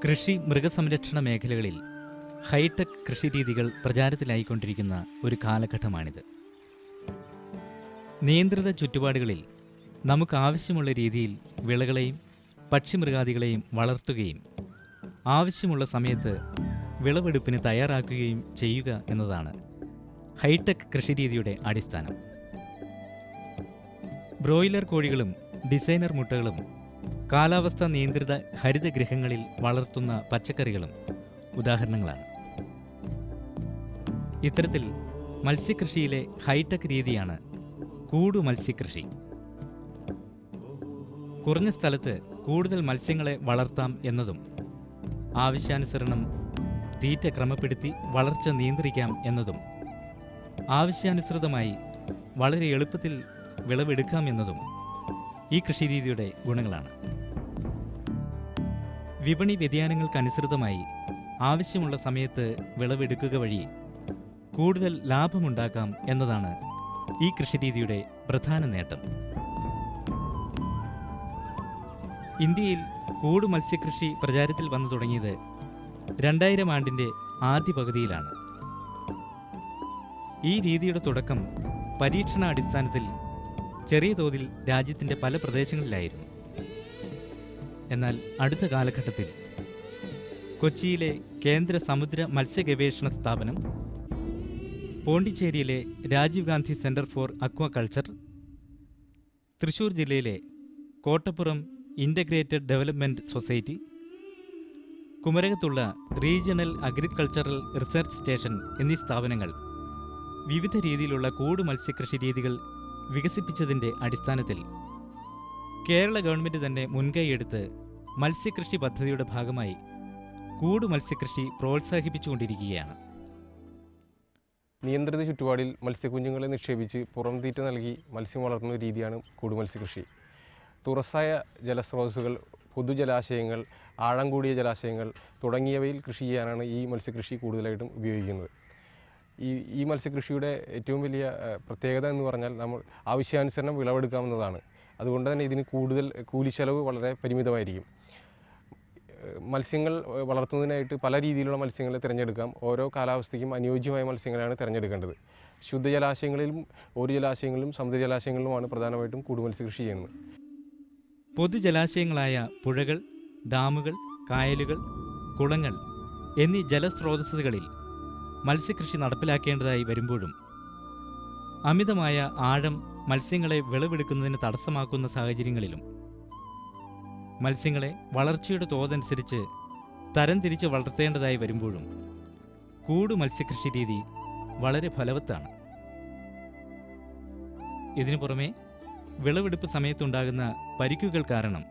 കൃഷി മൃഗസംരക്ഷണ മേഖലകളിൽ ഹൈടെക് കൃഷിരീതികൾ പ്രചാരത്തിലായിക്കൊണ്ടിരിക്കുന്ന ഒരു കാലഘട്ടമാണിത്. നിയന്ത്രിത ചുറ്റുപാടുകളിൽ നമുക്ക് ആവശ്യമുള്ള രീതിയിൽ വിളകളെയും പക്ഷിമൃഗാദികളെയും വളർത്തുകയും ആവശ്യമുള്ള സമയത്ത് വിളവെടുപ്പിന് തയ്യാറാക്കുകയും ചെയ്യുക എന്നതാണ് ഹൈടെക് കൃഷിരീതിയുടെ അടിസ്ഥാനം. ബ്രോയിലർ കോഴികളും ഡിസൈനർ മുട്ടകളും കാലാവസ്ഥാ നിയന്ത്രിത ഹരിതഗൃഹങ്ങളിൽ വളർത്തുന്ന പച്ചക്കറികളും ഉദാഹരണങ്ങളാണ്. ഇത്തരത്തിൽ മത്സ്യകൃഷിയിലെ ഹൈടെക് രീതിയാണ് കൂടു മത്സ്യകൃഷി. കുറഞ്ഞ സ്ഥലത്ത് കൂടുതൽ മത്സ്യങ്ങളെ വളർത്താം എന്നതും ആവശ്യാനുസരണം തീറ്റ ക്രമപ്പെടുത്തി വളർച്ച നിയന്ത്രിക്കാം എന്നതും ആവശ്യാനുസൃതമായി വളരെ എളുപ്പത്തിൽ വിളവെടുക്കാം എന്നതും ഈ കൃഷിരീതിയുടെ ഗുണങ്ങളാണ്. വിപണി വ്യതിയാനങ്ങൾക്കനുസൃതമായി ആവശ്യമുള്ള സമയത്ത് വിളവെടുക്കുക വഴി കൂടുതൽ ലാഭമുണ്ടാക്കാം എന്നതാണ് ഈ കൃഷിരീതിയുടെ പ്രധാന നേട്ടം. ഇന്ത്യയിൽ കൂടു മത്സ്യകൃഷി പ്രചാരത്തിൽ വന്നു തുടങ്ങിയത് 2000 ആണ്ടിൻ്റെ ആദ്യ പകുതിയിലാണ്. ഈ രീതിയുടെ തുടക്കം പരീക്ഷണാടിസ്ഥാനത്തിൽ ചെറിയ തോതിൽ രാജ്യത്തിൻ്റെ പല പ്രദേശങ്ങളിലായിരുന്നു. എന്നാൽ അടുത്ത കാലഘട്ടത്തിൽ കൊച്ചിയിലെ കേന്ദ്ര സമുദ്ര മത്സ്യ ഗവേഷണ സ്ഥാപനം, പോണ്ടിച്ചേരിയിലെ Rajiv Gandhi centre for aquaculture, Thrissur ജില്ലയിലെ കോട്ടപ്പുറം ഇൻ്റഗ്രേറ്റഡ് ഡെവലപ്മെൻറ്റ് സൊസൈറ്റി, കുമരകത്തുള്ള റീജിയണൽ അഗ്രികൾച്ചറൽ റിസർച്ച് സ്റ്റേഷൻ എന്നീ സ്ഥാപനങ്ങൾ വിവിധ രീതിയിലുള്ള കൂടു മത്സ്യകൃഷി രീതികൾ വികസിപ്പിച്ചതിൻ്റെ അടിസ്ഥാനത്തിൽ കേരള ഗവൺമെൻറ് തന്നെ മുൻകൈയെടുത്ത് മത്സ്യകൃഷി പദ്ധതിയുടെ ഭാഗമായി കൂടു മത്സ്യകൃഷി പ്രോത്സാഹിപ്പിച്ചുകൊണ്ടിരിക്കുകയാണ്. നിയന്ത്രിത ചുറ്റുപാടിൽ മത്സ്യക്കുഞ്ഞുങ്ങളെ നിക്ഷേപിച്ച് പുറം തീറ്റ നൽകി മത്സ്യം വളർത്തുന്ന രീതിയാണ് കൂടു മത്സ്യകൃഷി. തുറസായ ജലസ്രോതസ്സുകൾ, പൊതുജലാശയങ്ങൾ, ആഴം കൂടിയ ജലാശയങ്ങൾ തുടങ്ങിയവയിൽ കൃഷി ചെയ്യാനാണ് ഈ മത്സ്യകൃഷി കൂടുതലായിട്ടും ഉപയോഗിക്കുന്നത്. ഈ മത്സ്യകൃഷിയുടെ ഏറ്റവും വലിയ പ്രത്യേകത എന്ന് പറഞ്ഞാൽ നമ്മൾ ആവശ്യാനുസരണം വിളവെടുക്കാവുന്നതാണ്. അതുകൊണ്ട് തന്നെ ഇതിന് കൂടുതൽ കൂലിച്ചെലവ് വളരെ പരിമിതമായിരിക്കും. മത്സ്യങ്ങൾ വളർത്തുന്നതിനായിട്ട് പല രീതിയിലുള്ള മത്സ്യങ്ങളെ തിരഞ്ഞെടുക്കാം. ഓരോ കാലാവസ്ഥയ്ക്കും അനുയോജ്യമായ മത്സ്യങ്ങളാണ് തിരഞ്ഞെടുക്കേണ്ടത്. ശുദ്ധജലാശയങ്ങളിലും ഓരോ ജലാശയങ്ങളിലും സമുദ്ര ജലാശയങ്ങളിലുമാണ് പ്രധാനമായിട്ടും കൂടു മത്സ്യകൃഷി ചെയ്യുന്നത്. പൊതുജലാശയങ്ങളായ പുഴകൾ, ഡാമുകൾ, കായലുകൾ, കുളങ്ങൾ എന്നീ ജലസ്രോതസ്സുകളിൽ മത്സ്യകൃഷി നടപ്പിലാക്കേണ്ടതായി വരുമ്പോഴും അമിതമായ ആഴം മത്സ്യങ്ങളെ വിളവെടുക്കുന്നതിന് തടസ്സമാക്കുന്ന സാഹചര്യങ്ങളിലും മത്സ്യങ്ങളെ വളർച്ചയുടെ തോതനുസരിച്ച് തരംതിരിച്ച് വളർത്തേണ്ടതായി വരുമ്പോഴും കൂടു മത്സ്യകൃഷി രീതി വളരെ ഫലവത്താണ്. ഇതിനു പുറമെ വിളവെടുപ്പ് സമയത്തുണ്ടാകുന്ന പരിക്കുകൾ കാരണം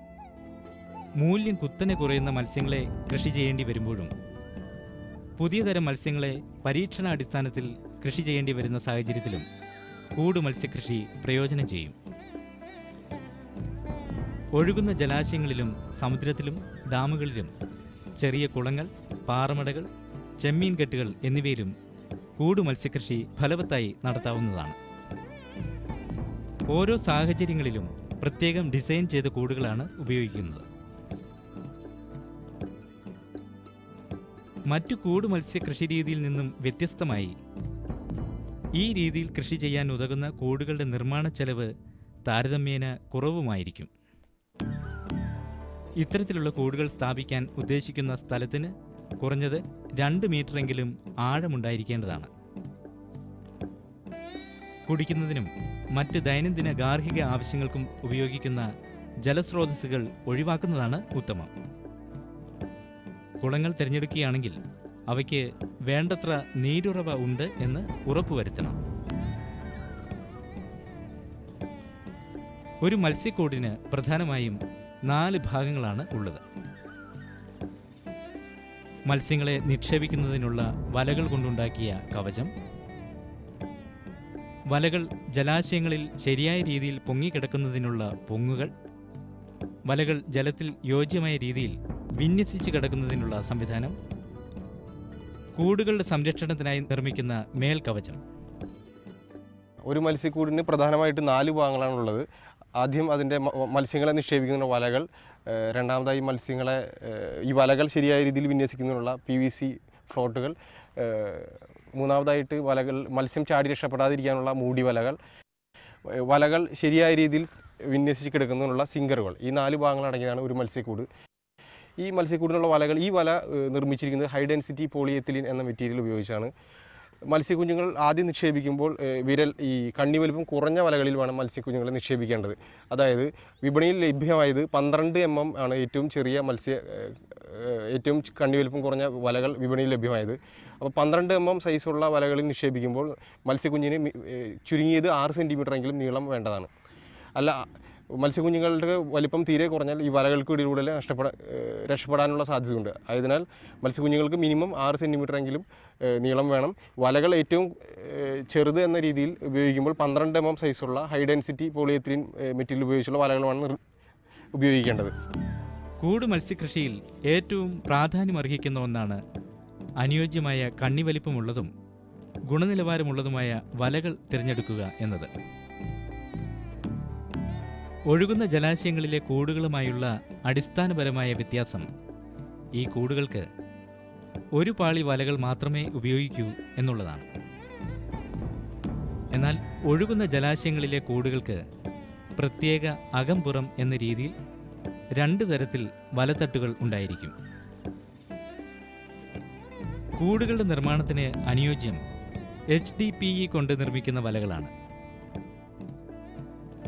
മൂല്യം കുത്തനെ കുറയുന്ന മത്സ്യങ്ങളെ കൃഷി ചെയ്യേണ്ടി വരുമ്പോഴും പുതിയ തരം മത്സ്യങ്ങളെ പരീക്ഷണാടിസ്ഥാനത്തിൽ കൃഷി ചെയ്യേണ്ടി വരുന്ന സാഹചര്യത്തിലും കൂടു മത്സ്യകൃഷി പ്രയോജനം ചെയ്യും. ഒഴുകുന്ന ജലാശയങ്ങളിലും സമുദ്രത്തിലും ഡാമുകളിലും ചെറിയ കുളങ്ങൾ, പാറമടകൾ, ചെമ്മീൻ കെട്ടുകൾ എന്നിവയിലും കൂടു മത്സ്യകൃഷി ഫലവത്തായി നടത്താവുന്നതാണ്. ഓരോ സാഹചര്യങ്ങളിലും പ്രത്യേകം ഡിസൈൻ ചെയ്ത കൂടുകളാണ് ഉപയോഗിക്കുന്നത്. മറ്റു കൂടു മത്സ്യകൃഷി രീതിയിൽ നിന്നും വ്യത്യസ്തമായി ഈ രീതിയിൽ കൃഷി ചെയ്യാൻ ഉതകുന്ന കൂടുകളുടെ നിർമ്മാണ ചെലവ് താരതമ്യേന കുറവുമായിരിക്കും. ഇത്തരത്തിലുള്ള കൂടുകൾ സ്ഥാപിക്കാൻ ഉദ്ദേശിക്കുന്ന സ്ഥലത്തിന് കുറഞ്ഞത് 2 മീറ്ററെങ്കിലും ആഴമുണ്ടായിരിക്കേണ്ടതാണ്. കുടിക്കുന്നതിനും മറ്റ് ദൈനംദിന ഗാർഹിക ആവശ്യങ്ങൾക്കും ഉപയോഗിക്കുന്ന ജലസ്രോതസ്സുകൾ ഒഴിവാക്കുന്നതാണ് ഉത്തമം. കുളങ്ങൾ തിരഞ്ഞെടുക്കുകയാണെങ്കിൽ അവയ്ക്ക് വേണ്ടത്ര നീരുറവ ഉണ്ട് എന്ന് ഉറപ്പുവരുത്തണം. ഒരു മത്സ്യക്കൂടിന് പ്രധാനമായും 4 ഭാഗങ്ങളാണ് ഉള്ളത്. മത്സ്യങ്ങളെ നിക്ഷേപിക്കുന്നതിനുള്ള വലകൾ കൊണ്ടുണ്ടാക്കിയ കവചം, വലകൾ ജലാശയങ്ങളിൽ ശരിയായ രീതിയിൽ പൊങ്ങിക്കിടക്കുന്നതിനുള്ള പൊങ്ങുകൾ, വലകൾ ജലത്തിൽ യോജ്യമായ രീതിയിൽ വിന്യസിച്ച് കിടക്കുന്നതിനുള്ള സംവിധാനം, കൂടുകളുടെ സംരക്ഷണത്തിനായി നിർമ്മിക്കുന്ന മേൽക്കവചം. ഒരു മത്സ്യക്കൂടിന് പ്രധാനമായിട്ട് 4 ഭാഗങ്ങളാണുള്ളത്. ആദ്യം അതിൻ്റെ മത്സ്യങ്ങളെ നിക്ഷേപിക്കുന്ന വലകൾ, രണ്ടാമതായി മത്സ്യങ്ങളെ ഈ വലകൾ ശരിയായ രീതിയിൽ വിന്യസിക്കുന്നതിനുള്ള PVC ഫ്ലോട്ടുകൾ, മൂന്നാമതായിട്ട് മത്സ്യം ചാടി രക്ഷപ്പെടാതിരിക്കാനുള്ള മൂടി വലകൾ ശരിയായ രീതിയിൽ വിന്യസിച്ച് കിടക്കുന്നതിനുള്ള സിങ്കറുകൾ, ഈ 4 ഭാഗങ്ങൾ അടങ്ങിയതാണ് ഒരു മത്സ്യക്കൂട്. ഈ മത്സ്യക്കൂടിനുള്ള ഈ വല നിർമ്മിച്ചിരിക്കുന്നത് ഹൈ ഡെൻസിറ്റി പോളിയെത്തിലീൻ എന്ന മെറ്റീരിയൽ ഉപയോഗിച്ചാണ്. മത്സ്യക്കുഞ്ഞുങ്ങൾ ആദ്യം നിക്ഷേപിക്കുമ്പോൾ ഈ കണ്ണി വലുപ്പം കുറഞ്ഞ വലകളിൽ വേണം മത്സ്യക്കുഞ്ഞുങ്ങളെ നിക്ഷേപിക്കേണ്ടത്. അതായത് വിപണിയിൽ ലഭ്യമായത് 12 mm ആണ് ഏറ്റവും ചെറിയ ഏറ്റവും കണ്ണി വലുപ്പം കുറഞ്ഞ വലകൾ വിപണിയിൽ ലഭ്യമായത്. അപ്പോൾ 12 mm സൈസുള്ള വലകളിൽ നിക്ഷേപിക്കുമ്പോൾ മത്സ്യക്കുഞ്ഞിന് ചുരുങ്ങിയത് 6 സെൻറ്റിമീറ്ററെങ്കിലും നീളം വേണ്ടതാണ്. അല്ല, മത്സ്യക്കുഞ്ഞുങ്ങളുടെ വലിപ്പം തീരെ കുറഞ്ഞാൽ ഈ വലകൾക്കിടയിലൂടെ രക്ഷപ്പെടാനുള്ള സാധ്യതയുണ്ട്. ആയതിനാൽ മത്സ്യക്കുഞ്ഞുങ്ങൾക്ക് മിനിമം 6 സെൻറ്റിമീറ്ററെങ്കിലും നീളം വേണം. വലകൾ ഏറ്റവും ചെറുത് എന്ന രീതിയിൽ ഉപയോഗിക്കുമ്പോൾ 12 mm സൈസുള്ള ഹൈ ഡെൻസിറ്റി പോളിയെത്തിലീൻ മെറ്റീരിയൽ ഉപയോഗിച്ചുള്ള വലകളാണ് ഉപയോഗിക്കേണ്ടത്. കൂട് മത്സ്യകൃഷിയിൽ ഏറ്റവും പ്രാധാന്യമർഹിക്കുന്ന ഒന്നാണ് അനുയോജ്യമായ കണ്ണിവലിപ്പമുള്ളതും ഗുണനിലവാരമുള്ളതുമായ വലകൾ തിരഞ്ഞെടുക്കുക എന്നത്. ഒഴുകുന്ന ജലാശയങ്ങളിലെ കൂടുകളുമായുള്ള അടിസ്ഥാനപരമായ വ്യത്യാസം ഈ കൂടുകൾക്ക് ഒരു പാളി വലകൾ മാത്രമേ ഉപയോഗിക്കൂ എന്നുള്ളതാണ്. എന്നാൽ ഒഴുകുന്ന ജലാശയങ്ങളിലെ കൂടുകൾക്ക് പ്രത്യേക അകംപുറം എന്ന രീതിയിൽ 2 തരത്തിൽ വലത്തട്ടുകൾ ഉണ്ടായിരിക്കും. കൂടുകളുടെ നിർമ്മാണത്തിന് അനുയോജ്യം HDPE കൊണ്ട് നിർമ്മിക്കുന്ന വലകളാണ്.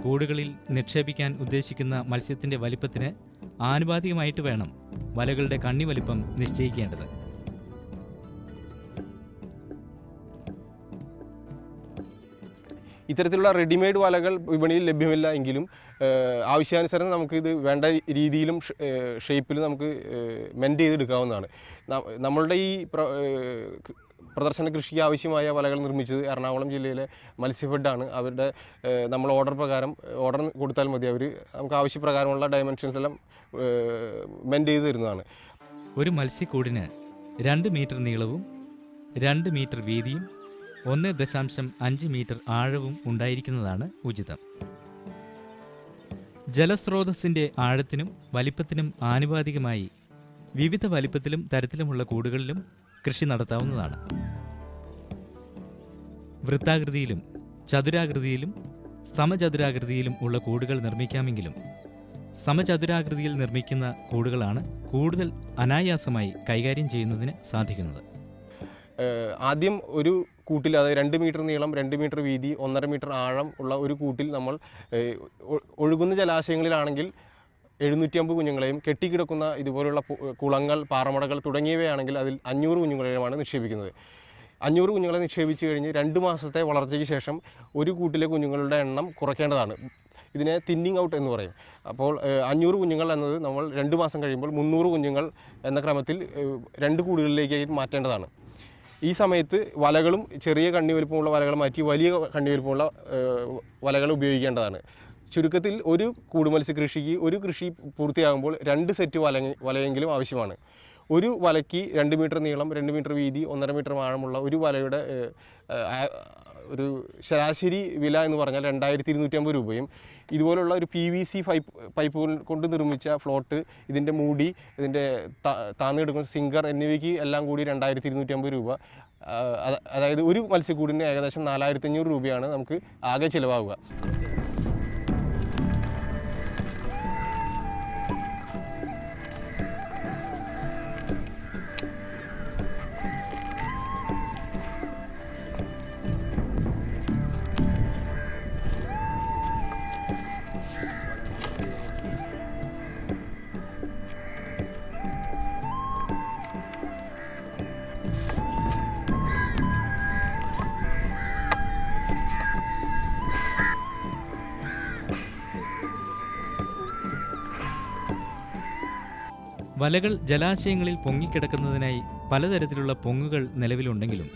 കൂടുകളിൽ നിക്ഷേപിക്കാൻ ഉദ്ദേശിക്കുന്ന മത്സ്യത്തിൻ്റെ വലിപ്പത്തിന് ആനുപാതികമായിട്ട് വേണം വലകളുടെ കണ്ണി വലിപ്പം നിശ്ചയിക്കേണ്ടത്. ഇത്തരത്തിലുള്ള റെഡിമെയ്ഡ് വലകൾ വിപണിയിൽ ലഭ്യമല്ല എങ്കിലും ആവശ്യാനുസരണം നമുക്കിത് വേണ്ട രീതിയിലും ഷേപ്പിലും നമുക്ക് മെൻഡ് ചെയ്തെടുക്കാവുന്നതാണ്. നമ്മളുടെ ഈ പ്രദർശന കൃഷിക്ക് ആവശ്യമായ വലകൾ നിർമ്മിച്ചത് എറണാകുളം ജില്ലയിലെ മത്സ്യഫെഡാണ്. നമ്മൾ ഓർഡർ കൊടുത്താൽ മതി, അവർ നമുക്ക് ആവശ്യപ്രകാരമുള്ള ഡയമെൻഷൻസ് എല്ലാം മെൻഡ് ചെയ്ത് തരുന്നതാണ്. ഒരു മത്സ്യക്കൂടിന് 2 മീറ്റർ നീളവും 2 മീറ്റർ വീതിയും 1.5 മീറ്റർ ആഴവും ഉണ്ടായിരിക്കുന്നതാണ് ഉചിതം. ജലസ്രോതസ്സിൻ്റെ ആഴത്തിനും വലിപ്പത്തിനും ആനുപാതികമായി വിവിധ വലിപ്പത്തിലും തരത്തിലുമുള്ള കൂടുകളിലും കൃഷി നടത്താവുന്നതാണ്. വൃത്താകൃതിയിലും ചതുരാകൃതിയിലും സമചതുരാകൃതിയിലും ഉള്ള കൂടുകൾ നിർമ്മിക്കാമെങ്കിലും സമചതുരാകൃതിയിൽ നിർമ്മിക്കുന്ന കൂടുകളാണ് കൂടുതൽ അനായാസമായി കൈകാര്യം ചെയ്യുന്നതിന് സാധിക്കുന്നത്. ആദ്യം ഒരു കൂട്ടിൽ, അതായത് 2 മീറ്റർ നീളം 2 മീറ്റർ വീതി 1.5 മീറ്റർ ആഴം ഉള്ള ഒരു കൂട്ടിൽ നമ്മൾ ഒഴുകുന്ന ജലാശയങ്ങളിലാണെങ്കിൽ 750 കുഞ്ഞുങ്ങളെയും, കെട്ടിക്കിടക്കുന്ന ഇതുപോലുള്ള കുളങ്ങൾ, പാറമടകൾ തുടങ്ങിയവയാണെങ്കിൽ അതിൽ 500 കുഞ്ഞുങ്ങളെയുമാണ് നിക്ഷേപിക്കുന്നത്. 500 കുഞ്ഞുങ്ങളെ നിക്ഷേപിച്ച് കഴിഞ്ഞ് 2 മാസത്തെ വളർച്ചയ്ക്ക് ശേഷം ഒരു കൂട്ടിലെ കുഞ്ഞുങ്ങളുടെ എണ്ണം കുറയ്ക്കേണ്ടതാണ്. ഇതിനെ തിന്നിങ് ഔട്ട് എന്ന് പറയും. അപ്പോൾ 500 കുഞ്ഞുങ്ങൾ എന്നത് നമ്മൾ 2 മാസം കഴിയുമ്പോൾ 300 കുഞ്ഞുങ്ങൾ എന്ന ക്രമത്തിൽ 2 കൂടുകളിലേക്ക് മാറ്റേണ്ടതാണ്. ഈ സമയത്ത് വലകളും ചെറിയ കണ്ണി വലുപ്പമുള്ള വലകൾ മാറ്റി വലിയ കണ്ണി വലുപ്പമുള്ള വലകൾ ഉപയോഗിക്കേണ്ടതാണ്. ചുരുക്കത്തിൽ ഒരു കൂടുമത്സ്യ കൃഷിക്ക് ഒരു കൃഷി പൂർത്തിയാകുമ്പോൾ 2 സെറ്റ് വലയെങ്കിലും ആവശ്യമാണ്. ഒരു വലയ്ക്ക് 2 മീറ്റർ നീളം 2 മീറ്റർ വീതി 1.5 മീറ്റർ ആഴമുള്ള ഒരു വലയുടെ ഒരു ശരാശരി വില എന്ന് പറഞ്ഞാൽ 2250 രൂപയും, ഇതുപോലുള്ള ഒരു PVC പൈപ്പുകൾ കൊണ്ട് നിർമ്മിച്ച ഫ്ലോട്ട്, ഇതിൻ്റെ മൂടി, ഇതിൻ്റെ താന്നു കിടക്കുന്ന സിങ്കർ എന്നിവയ്ക്ക് എല്ലാം കൂടി 2250 രൂപ. അതായത് ഒരു മത്സ്യക്കൂടിന് ഏകദേശം 4500 രൂപയാണ് നമുക്ക് ആകെ ചിലവാകുക. വലകൾ ജലാശയങ്ങളിൽ പൊങ്ങിക്കിടക്കുന്നതിനായി പലതരത്തിലുള്ള പൊങ്ങുകൾ നിലവിലുണ്ടെങ്കിലും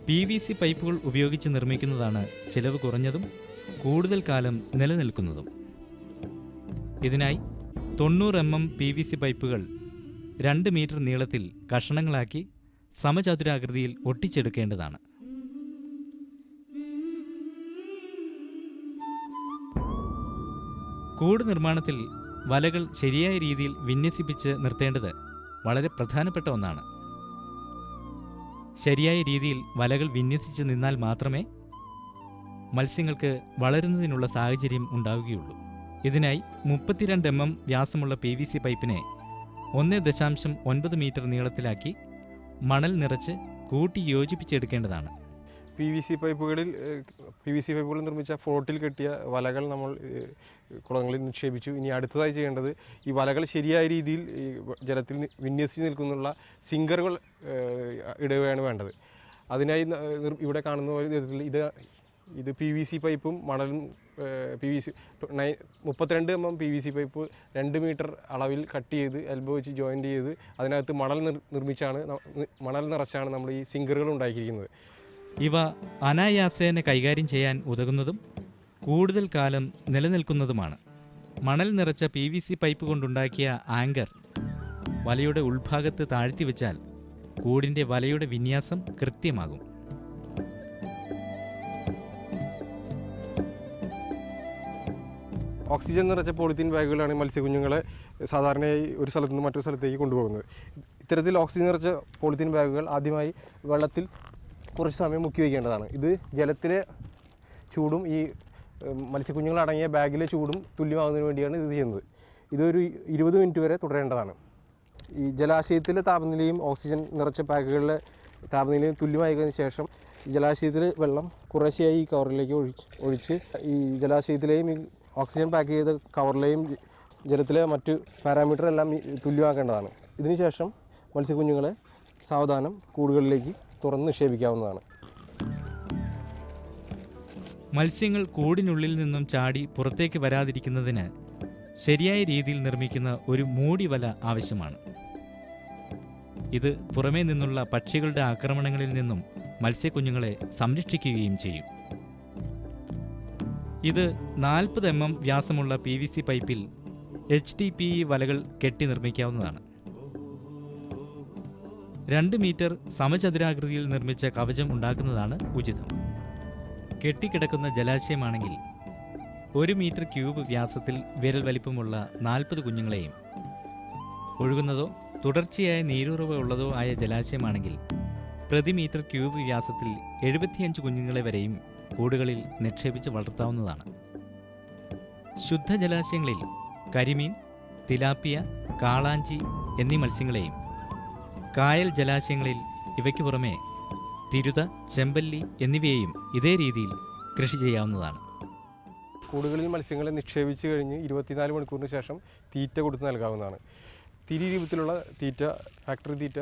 PVC പൈപ്പുകൾ ഉപയോഗിച്ച് നിർമ്മിക്കുന്നതാണ് ചിലവ് കുറഞ്ഞതും കൂടുതൽ കാലം നിലനിൽക്കുന്നതും. ഇതിനായി 90 mm PVC പൈപ്പുകൾ 2 മീറ്റർ നീളത്തിൽ കഷണങ്ങളാക്കി സമചതുരാകൃതിയിൽ ഒട്ടിച്ചെടുക്കേണ്ടതാണ്. കൂട് നിർമ്മാണത്തിൽ വലകൾ ശരിയായ രീതിയിൽ വിന്യസിപ്പിച്ച് നിർത്തേണ്ടത് വളരെ പ്രധാനപ്പെട്ട ഒന്നാണ്. ശരിയായ രീതിയിൽ വലകൾ വിന്യസിച്ച് നിന്നാൽ മാത്രമേ മത്സ്യങ്ങൾക്ക് വളരുന്നതിനുള്ള സാഹചര്യം ഉണ്ടാവുകയുള്ളൂ. ഇതിനായി 32 mm വ്യാസമുള്ള PVC പൈപ്പിനെ 1.9 മീറ്റർ നീളത്തിലാക്കി മണൽ നിറച്ച് കൂട്ടി യോജിപ്പിച്ചെടുക്കേണ്ടതാണ്. PVC പൈപ്പുകളിൽ നിർമ്മിച്ച ഫ്ലോട്ടിൽ കെട്ടിയ വലകൾ നമ്മൾ കുളങ്ങളിൽ നിക്ഷേപിച്ചു. ഇനി അടുത്തതായി ചെയ്യേണ്ടത് ഈ വലകൾ ശരിയായ രീതിയിൽ ജലത്തിൽ വിന്യസിച്ച് നിൽക്കുന്നുള്ള സിങ്കറുകൾ ഇടുകയാണ് വേണ്ടത്. അതിനായി ഇവിടെ കാണുന്ന വിധത്തിൽ ഇത് PVC പൈപ്പും മണലും PVC 32 mm PVC pipe 2 metre അളവിൽ കട്ട് ചെയ്ത് എൽബോ വെച്ച് ജോയിൻ്റ് ചെയ്ത് അതിനകത്ത് മണൽ നിറച്ചാണ് നമ്മൾ ഈ സിങ്കറുകൾ ഉണ്ടാക്കിയിരിക്കുന്നത്. ഇവ അനായാസേന കൈകാര്യം ചെയ്യാൻ ഉതകുന്നതും കൂടുതൽ കാലം നിലനിൽക്കുന്നതുമാണ്. മണൽ നിറച്ച PVC പൈപ്പ് കൊണ്ടുണ്ടാക്കിയ ആങ്കർ വലയുടെ ഉൾഭാഗത്ത് താഴ്ത്തിവെച്ചാൽ കൂടിൻ്റെ വലയുടെ വിന്യാസം കൃത്യമാകും. ഓക്സിജൻ നിറച്ച പോളിത്തീൻ ബാഗുകളാണ് മത്സ്യക്കുഞ്ഞുങ്ങളെ സാധാരണയായി ഒരു സ്ഥലത്ത് നിന്ന് മറ്റൊരു സ്ഥലത്തേക്ക് കൊണ്ടുപോകുന്നത്. ഇത്തരത്തിൽ ഓക്സിജൻ നിറച്ച പോളിത്തീൻ ബാഗുകൾ ആദ്യമായി വെള്ളത്തിൽ കുറച്ച് സമയം മുക്കി വയ്ക്കേണ്ടതാണ്. ഇത് ജലത്തിലെ ചൂടും ഈ മത്സ്യക്കുഞ്ഞുങ്ങളടങ്ങിയ ബാഗിലെ ചൂടും തുല്യമാകുന്നതിന് വേണ്ടിയാണ് ഇത് ചെയ്യുന്നത്. ഇതൊരു 20 മിനിറ്റ് വരെ തുടരേണ്ടതാണ്. ഈ ജലാശയത്തിലെ താപനിലയും ഓക്സിജൻ നിറച്ച ബാഗുകളിലെ താപനിലയും തുല്യമായതിനു ശേഷം ജലാശയത്തിലെ വെള്ളം കുറേശ്ശെയായി ഈ കവറിലേക്ക് ഒഴിച്ച് ഈ ജലാശയത്തിലെയും ഈ ഓക്സിജൻ പാക്ക് ചെയ്ത കവറിലെയും ജലത്തിലെ മറ്റ് പാരാമീറ്റർ എല്ലാം തുല്യമാക്കേണ്ടതാണ്. ഇതിനുശേഷം മത്സ്യക്കുഞ്ഞുങ്ങളെ സാവധാനം കൂടുകളിലേക്ക് തുറന്ന് നിക്ഷേപിക്കാവുന്നതാണ്. മത്സ്യങ്ങൾ കൂടിനുള്ളിൽ നിന്നും ചാടി പുറത്തേക്ക് വരാതിരിക്കുന്നതിന് ശരിയായ രീതിയിൽ നിർമ്മിക്കുന്ന ഒരു മൂടി വല ആവശ്യമാണ്. ഇത് പുറമേ നിന്നുള്ള പക്ഷികളുടെ ആക്രമണങ്ങളിൽ നിന്നും മത്സ്യക്കുഞ്ഞുങ്ങളെ സംരക്ഷിക്കുകയും ചെയ്യും. ഇത് 40 mm വ്യാസമുള്ള PVC പൈപ്പിൽ HDPE വലകൾ കെട്ടി നിർമ്മിക്കാവുന്നതാണ്. 2 മീറ്റർ സമചതുരാകൃതിയിൽ നിർമ്മിച്ച കവചം ഉണ്ടാക്കുന്നതാണ് ഉചിതം. കെട്ടിക്കിടക്കുന്ന ജലാശയമാണെങ്കിൽ 1 മീറ്റർ ക്യൂബ് വ്യാസത്തിൽ വിരൽ വലിപ്പമുള്ള 40 കുഞ്ഞുങ്ങളെയും, ഒഴുകുന്നതോ തുടർച്ചയായ നീരുറവ ഉള്ളതോ ആയ ജലാശയമാണെങ്കിൽ പ്രതി മീറ്റർ ക്യൂബ് വ്യാസത്തിൽ 75 കുഞ്ഞുങ്ങളെ വരെയും കൂടുകളിൽ നിക്ഷേപിച്ച് വളർത്താവുന്നതാണ്. ശുദ്ധജലാശയങ്ങളിൽ കരിമീൻ, തിലാപ്പിയ, കാളാഞ്ചി എന്നീ മത്സ്യങ്ങളെയും, കായൽ ജലാശയങ്ങളിൽ ഇവയ്ക്ക് പുറമെ തിരുത, ചെമ്പല്ലി എന്നിവയെയും ഇതേ രീതിയിൽ കൃഷി ചെയ്യാവുന്നതാണ്. കൂടുകളിൽ മത്സ്യങ്ങളെ നിക്ഷേപിച്ച് കഴിഞ്ഞ് 24 മണിക്കൂറിന് ശേഷം തീറ്റ കൊടുത്ത് നൽകാവുന്നതാണ്. തിരി രൂപത്തിലുള്ള തീറ്റ, ഫാക്ടറി തീറ്റ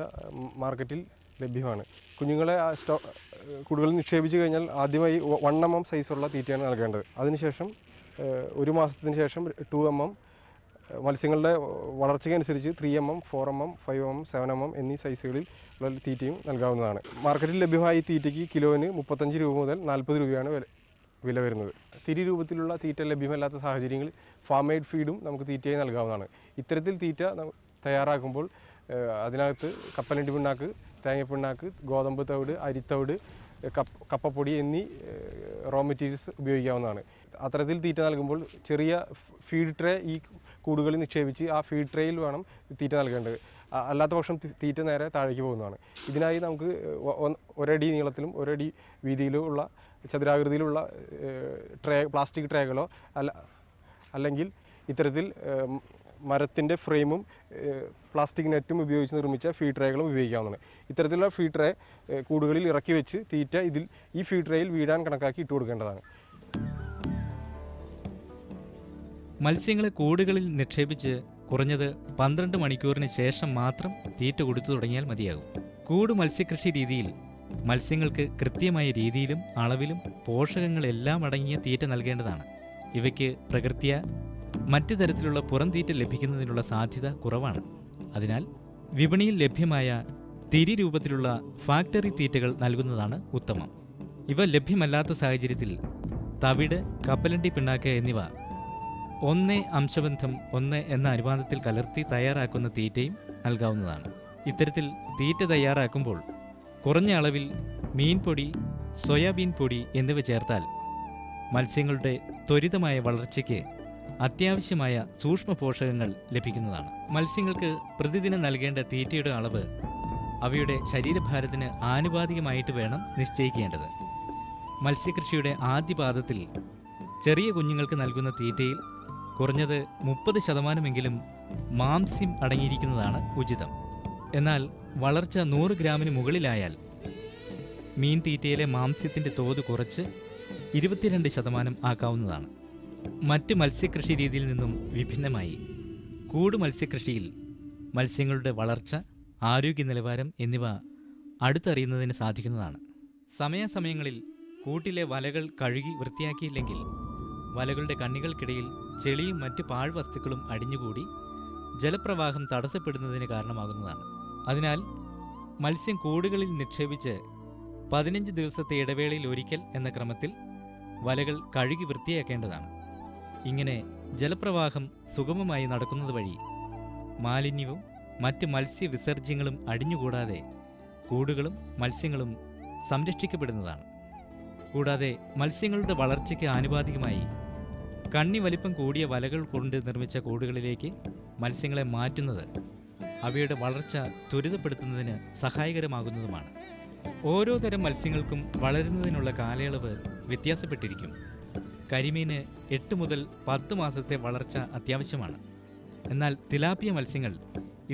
മാർക്കറ്റിൽ ലഭ്യമാണ്. കുഞ്ഞുങ്ങളെ കൂടുകളിൽ നിക്ഷേപിച്ച് കഴിഞ്ഞാൽ ആദ്യമായി 1 mm സൈസുള്ള തീറ്റയാണ് നൽകേണ്ടത്. അതിനുശേഷം 1 മാസത്തിന് ശേഷം 2 mm, മത്സ്യങ്ങളുടെ വളർച്ചയ്ക്കനുസരിച്ച് 3 mm, 4 mm, 5 mm, 7 mm എന്നീ സൈസുകളിൽ ഉള്ള തീറ്റയും നൽകാവുന്നതാണ്. മാർക്കറ്റിൽ ലഭ്യമായ ഈ തീറ്റയ്ക്ക് കിലോന് 35 രൂപ മുതൽ 40 രൂപയാണ് വില വരുന്നത്. തിരി രൂപത്തിലുള്ള തീറ്റ ലഭ്യമല്ലാത്ത സാഹചര്യങ്ങളിൽ ഫാം മെയ്ഡ് ഫീഡും നമുക്ക് തീറ്റയായി നൽകാവുന്നതാണ്. ഇത്തരത്തിൽ തീറ്റ തയ്യാറാക്കുമ്പോൾ അതിനകത്ത് കപ്പലണ്ടി പിണ്ണാക്ക്, തേങ്ങപ്പിണ്ണാക്ക്, ഗോതമ്പ് തവിട്, അരിത്തവിട്, കപ്പപ്പൊടി എന്നീ റോ മെറ്റീരിയൽസ് ഉപയോഗിക്കാവുന്നതാണ്. അത്തരത്തിൽ തീറ്റ നൽകുമ്പോൾ ചെറിയ ഫീഡ് ട്രേ ഈ കൂടുകളിൽ നിക്ഷേപിച്ച് ആ ഫീഡ് ട്രേയിൽ വേണം തീറ്റ നൽകേണ്ടത്. അല്ലാത്ത പക്ഷം തീറ്റ നേരെ താഴേക്ക് പോകുന്നതാണ്. ഇതിനായി നമുക്ക് 1 അടി നീളത്തിലും 1 അടി വീതിയിലും ഉള്ള ചതുരാകൃതിയിലുള്ള പ്ലാസ്റ്റിക് ട്രേകളോ അല്ലെങ്കിൽ ഇത്തരത്തിൽ മരത്തിൻ്റെ ഫ്രെയിമും പ്ലാസ്റ്റിക് നെറ്റും ഉപയോഗിച്ച് നിർമ്മിച്ച ഫീഡ് ട്രേകളും ഉപയോഗിക്കാവുന്നതാണ്. ഇത്തരത്തിലുള്ള ഫീഡ് ട്രേ കൂടുകളിൽ ഇറക്കി വെച്ച് തീറ്റ ഈ ഫീഡ് ട്രേയിൽ വീഴാൻ കണക്കാക്കി ഇട്ട് കൊടുക്കേണ്ടതാണ്. മത്സ്യങ്ങളെ കൂടുകളിൽ നിക്ഷേപിച്ച് കുറഞ്ഞത് 12 മണിക്കൂറിന് ശേഷം മാത്രം തീറ്റ കൊടുത്തു തുടങ്ങിയാൽ മതിയാകും. കൂട് മത്സ്യകൃഷി രീതിയിൽ മത്സ്യങ്ങൾക്ക് കൃത്യമായ രീതിയിലും അളവിലും പോഷകങ്ങളെല്ലാം അടങ്ങിയ തീറ്റ നൽകേണ്ടതാണ്. ഇവയ്ക്ക് പ്രകൃത്യാ മറ്റു തരത്തിലുള്ള പുറം തീറ്റ ലഭിക്കുന്നതിനുള്ള സാധ്യത കുറവാണ്. അതിനാൽ വിപണിയിൽ ലഭ്യമായ തിരി രൂപത്തിലുള്ള ഫാക്ടറി തീറ്റകൾ നൽകുന്നതാണ് ഉത്തമം. ഇവ ലഭ്യമല്ലാത്ത സാഹചര്യത്തിൽ തവിട്, കപ്പലണ്ടി പിണ്ണാക്ക് എന്നിവ 1:1 എന്ന അനുപാതത്തിൽ കലർത്തി തയ്യാറാക്കുന്ന തീറ്റയും നൽകാവുന്നതാണ്. ഇത്തരത്തിൽ തീറ്റ തയ്യാറാക്കുമ്പോൾ കുറഞ്ഞ അളവിൽ മീൻപൊടി, സോയാബീൻ പൊടി എന്നിവ ചേർത്താൽ മത്സ്യങ്ങളുടെ ത്വരിതമായ വളർച്ചയ്ക്ക് അത്യാവശ്യമായ സൂക്ഷ്മ പോഷകങ്ങൾ ലഭിക്കുന്നതാണ്. മത്സ്യങ്ങൾക്ക് പ്രതിദിനം നൽകേണ്ട തീറ്റയുടെ അളവ് അവയുടെ ശരീരഭാരത്തിന് ആനുപാതികമായിട്ട് വേണം നിശ്ചയിക്കേണ്ടത്. മത്സ്യകൃഷിയുടെ ആദ്യ പാദത്തിൽ ചെറിയ കുഞ്ഞുങ്ങൾക്ക് നൽകുന്ന തീറ്റയിൽ കുറഞ്ഞത് 30% മാംസ്യം അടങ്ങിയിരിക്കുന്നതാണ് ഉചിതം. എന്നാൽ വളർച്ച 100 ഗ്രാമിന് മുകളിലായാൽ മീൻ തീറ്റയിലെ മാംസ്യത്തിൻ്റെ തോത് കുറച്ച് 22% ആക്കാവുന്നതാണ്. മറ്റ് മത്സ്യകൃഷി രീതിയിൽ നിന്നും വിഭിന്നമായി കൂട് മത്സ്യകൃഷിയിൽ മത്സ്യങ്ങളുടെ വളർച്ച, ആരോഗ്യ നിലവാരം എന്നിവ അടുത്തറിയുന്നതിന് സാധിക്കുന്നതാണ്. സമയാസമയങ്ങളിൽ കൂട്ടിലെ വലകൾ കഴുകി വൃത്തിയാക്കിയില്ലെങ്കിൽ വലകളുടെ കണ്ണികൾക്കിടയിൽ ചെളിയും മറ്റ് പാഴ്വസ്തുക്കളും അടിഞ്ഞുകൂടി ജലപ്രവാഹം തടസ്സപ്പെടുന്നതിന് കാരണമാകുന്നതാണ്. അതിനാൽ മത്സ്യം കൂടുകളിൽ നിക്ഷേപിച്ച് 15 ദിവസത്തെ ഇടവേളയിൽ ഒരിക്കൽ എന്ന ക്രമത്തിൽ വലകൾ കഴുകി വൃത്തിയാക്കേണ്ടതാണ്. ഇങ്ങനെ ജലപ്രവാഹം സുഗമമായി നടക്കുന്നത് വഴി മാലിന്യവും മറ്റ് മത്സ്യവിസർജ്യങ്ങളും അടിഞ്ഞുകൂടാതെ കൂടുകളും മത്സ്യങ്ങളും സംരക്ഷിക്കപ്പെടുന്നതാണ്. കൂടാതെ മത്സ്യങ്ങളുടെ വളർച്ചയ്ക്ക് ആനുപാതികമായി കണ്ണി വലിപ്പം കൂടിയ വലകൾ കൊണ്ട് നിർമ്മിച്ച കൂടുകളിലേക്ക് മത്സ്യങ്ങളെ മാറ്റുന്നത് അവയുടെ വളർച്ച ത്വരിതപ്പെടുത്തുന്നതിന് സഹായകരമാകുന്നതുമാണ്. ഓരോ തരം മത്സ്യങ്ങൾക്കും വളരുന്നതിനുള്ള കാലയളവ് വ്യത്യാസപ്പെട്ടിരിക്കും. കരിമീന് 8 മുതൽ 10 മാസത്തെ വളർച്ച അത്യാവശ്യമാണ്. എന്നാൽ തിലാപ്പിയ മത്സ്യങ്ങൾ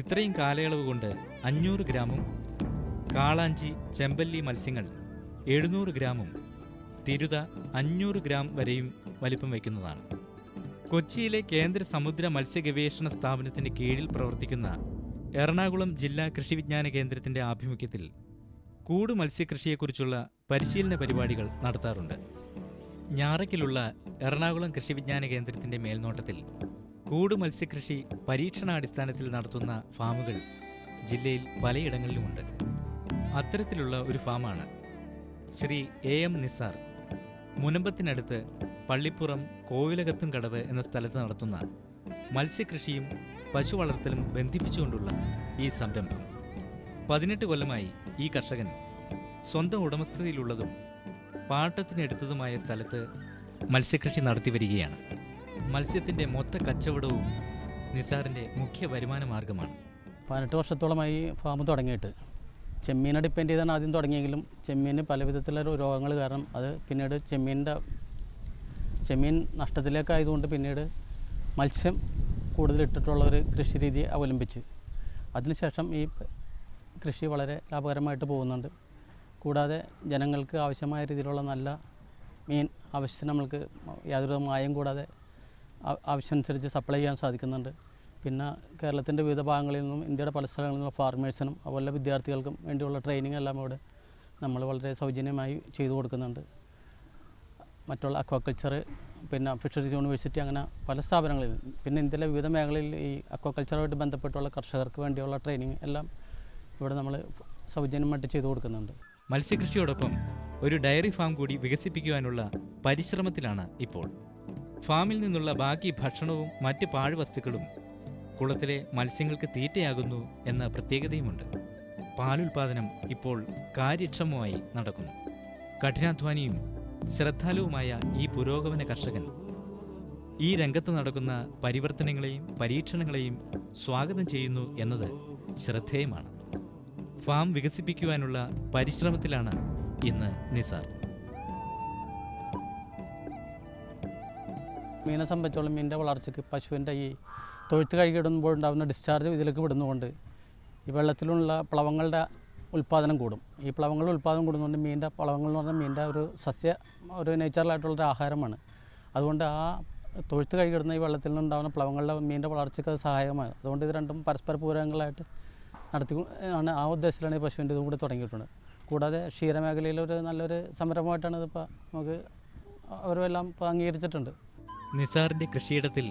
ഇത്രയും കാലയളവ് കൊണ്ട് 500 ഗ്രാമും, കാളാഞ്ചി, ചെമ്പല്ലി മത്സ്യങ്ങൾ 700 ഗ്രാമും, തിരുത 500 ഗ്രാം വരെയും വലിപ്പം വയ്ക്കുന്നതാണ്. കൊച്ചിയിലെ കേന്ദ്ര സമുദ്ര മത്സ്യ ഗവേഷണ സ്ഥാപനത്തിന് കീഴിൽ പ്രവർത്തിക്കുന്ന എറണാകുളം ജില്ലാ കൃഷിവിജ്ഞാന കേന്ദ്രത്തിൻ്റെ ആഭിമുഖ്യത്തിൽ കൂട് മത്സ്യകൃഷിയെക്കുറിച്ചുള്ള പരിശീലന പരിപാടികൾ നടത്താറുണ്ട്. ഞാറയ്ക്കലുള്ള എറണാകുളം കൃഷിവിജ്ഞാന കേന്ദ്രത്തിൻ്റെ മേൽനോട്ടത്തിൽ കൂട് മത്സ്യകൃഷി പരീക്ഷണാടിസ്ഥാനത്തിൽ നടത്തുന്ന ഫാമുകൾ ജില്ലയിൽ പലയിടങ്ങളിലുമുണ്ട്. അത്തരത്തിലുള്ള ഒരു ഫാമാണ് ശ്രീ AM നിസാർ മുനമ്പത്തിനടുത്ത് പള്ളിപ്പുറം കോവിലകത്തും കടവ് എന്ന സ്ഥലത്ത് നടത്തുന്ന മത്സ്യകൃഷിയും പശു വളർത്തലും ബന്ധിപ്പിച്ചുകൊണ്ടുള്ള ഈ സംരംഭം. 18 കൊല്ലമായി ഈ കർഷകൻ സ്വന്തം ഉടമസ്ഥതയിലുള്ളതും പാട്ടത്തിനെടുത്തതുമായ സ്ഥലത്ത് മത്സ്യകൃഷി നടത്തി വരികയാണ്. മത്സ്യത്തിൻ്റെ മൊത്ത കച്ചവടവും നിസാറിൻ്റെ മുഖ്യ വരുമാന മാർഗമാണ്. 18 വർഷത്തോളമായി ഫാം തുടങ്ങിയിട്ട്. ചെമ്മീനെ ഡിപ്പെൻഡ് ചെയ്താണ് ആദ്യം തുടങ്ങിയെങ്കിലും ചെമ്മീന് പല വിധത്തിലുള്ള രോഗങ്ങൾ കാരണം അത് പിന്നീട് ചെമ്മീൻ നഷ്ടത്തിലേക്കായതുകൊണ്ട് പിന്നീട് മത്സ്യം കൂടുതലിട്ടിട്ടുള്ള ഒരു കൃഷി രീതി അവലംബിച്ച് അതിനുശേഷം ഈ കൃഷി വളരെ ലാഭകരമായിട്ട് പോകുന്നുണ്ട്. കൂടാതെ ജനങ്ങൾക്ക് ആവശ്യമായ രീതിയിലുള്ള നല്ല മീൻ ആവശ്യത്തിന് നമ്മൾക്ക് യാതൊരു മായം കൂടാതെ ആവശ്യമനുസരിച്ച് സപ്ലൈ ചെയ്യാൻ സാധിക്കുന്നുണ്ട്. പിന്നെ കേരളത്തിൻ്റെ വിവിധ ഭാഗങ്ങളിൽ നിന്നും ഇന്ത്യയുടെ പല സ്ഥലങ്ങളിൽ നിന്നും ഫാർമേഴ്സിനും അതുപോലെ വിദ്യാർത്ഥികൾക്കും വേണ്ടിയുള്ള ട്രെയിനിങ് എല്ലാം ഇവിടെ നമ്മൾ വളരെ സൗജന്യമായി ചെയ്തു കൊടുക്കുന്നുണ്ട്. മറ്റുള്ള അക്വാകൾച്ചർ, പിന്നെ ഫിഷറീസ് യൂണിവേഴ്സിറ്റി, അങ്ങനെ പല സ്ഥാപനങ്ങളിൽ പിന്നെ ഇന്ത്യയിലെ വിവിധ മേഖലയിൽ ഈ അക്വാകൾച്ചറുമായിട്ട് ബന്ധപ്പെട്ടുള്ള കർഷകർക്ക് വേണ്ടിയുള്ള ട്രെയിനിങ് എല്ലാം ഇവിടെ നമ്മൾ സൗജന്യമായിട്ട് ചെയ്തു കൊടുക്കുന്നുണ്ട്. മത്സ്യകൃഷിയോടൊപ്പം ഒരു ഡയറി ഫാം കൂടി വികസിപ്പിക്കുവാനുള്ള പരിശ്രമത്തിലാണ് ഇപ്പോൾ. ഫാമിൽ നിന്നുള്ള ബാക്കി ഭക്ഷണവും മറ്റ് പാഴ്വസ്തുക്കളും കുളത്തിലെ മത്സ്യങ്ങൾക്ക് തീറ്റയാകുന്നു എന്ന പ്രത്യേകതയുമുണ്ട്. പാലുൽപാദനം ഇപ്പോൾ കാര്യക്ഷമമായി നടക്കുന്നു. കഠിനാധ്വാനിയും ശ്രദ്ധാലുവുമായ ഈ പുരോഗമന കർഷകൻ ഈ രംഗത്ത് നടക്കുന്ന പരിവർത്തനങ്ങളെയും പരീക്ഷണങ്ങളെയും സ്വാഗതം ചെയ്യുന്നു എന്നത് ശ്രദ്ധേയമാണ്. ഫാം വികസിപ്പിക്കുവാനുള്ള പരിശ്രമത്തിലാണ് ഇന്ന് നിസാർ. മീനെ സംബന്ധിച്ചോളം മീനിൻ്റെ വളർച്ചയ്ക്ക് പശുവിൻ്റെ ഈ തൊഴുത്ത് കഴുകിയിടുമ്പോൾ ഉണ്ടാകുന്ന ഡിസ്ചാർജ് ഇതിലേക്ക് വിടുന്നതുകൊണ്ട് ഈ വെള്ളത്തിലുള്ള പ്ലവങ്ങളുടെ ഉൽപ്പാദനം കൂടും. ഈ പ്ലവങ്ങളുടെ ഉൽപ്പാദനം കൂടുന്നതുകൊണ്ട് മീനിൻ്റെ പ്ലവങ്ങൾ എന്ന് പറഞ്ഞാൽ മീനിൻ്റെ ഒരു നേച്ചുറലായിട്ടുള്ളൊരു ആഹാരമാണ്. അതുകൊണ്ട് ആ തൊഴുത്ത് കഴുകിയിടുന്ന ഈ വെള്ളത്തിൽ നിന്നുണ്ടാകുന്ന പ്ലവങ്ങളുടെ മീനിൻ്റെ വളർച്ചയ്ക്ക് അത് സഹായകമാണ്. അതുകൊണ്ട് ഇത് രണ്ടും പരസ്പര പൂരകങ്ങളായിട്ട് ആണ്. ആ ഉദ്ദേശത്തിലാണ് ഈ പശുവിൻ്റെ ഇതും കൂടി തുടങ്ങിയിട്ടുണ്ട്. കൂടാതെ ക്ഷീരമേഖലയിലൊരു നല്ലൊരു സംരംഭമായിട്ടാണ് ഇതിപ്പോൾ നമുക്ക് അവരെല്ലാം ഇപ്പോൾ അംഗീകരിച്ചിട്ടുണ്ട്. നിസാറിൻ്റെ കൃഷിയിടത്തിൽ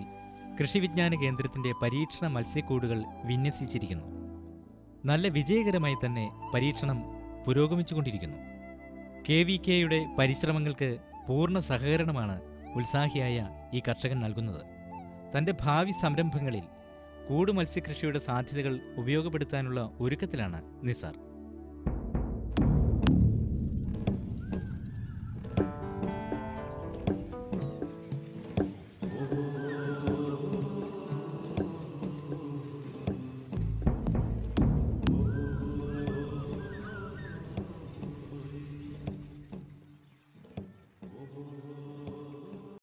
കൃഷിവിജ്ഞാന കേന്ദ്രത്തിൻ്റെ പരീക്ഷണ മത്സ്യക്കൂടുകൾ വിന്യസിച്ചിരിക്കുന്നു. നല്ല വിജയകരമായി തന്നെ പരീക്ഷണം പുരോഗമിച്ചുകൊണ്ടിരിക്കുന്നു. KVKയുടെ പരിശ്രമങ്ങൾക്ക് പൂർണ്ണ സഹകരണമാണ് ഉത്സാഹിയായ ഈ കർഷകൻ നൽകുന്നത്. തൻ്റെ ഭാവി സംരംഭങ്ങളിൽ കൂട് മത്സ്യകൃഷിയുടെ സാധ്യതകൾ ഉപയോഗപ്പെടുത്താനുള്ള ഒരുക്കത്തിലാണ് നിസാർ.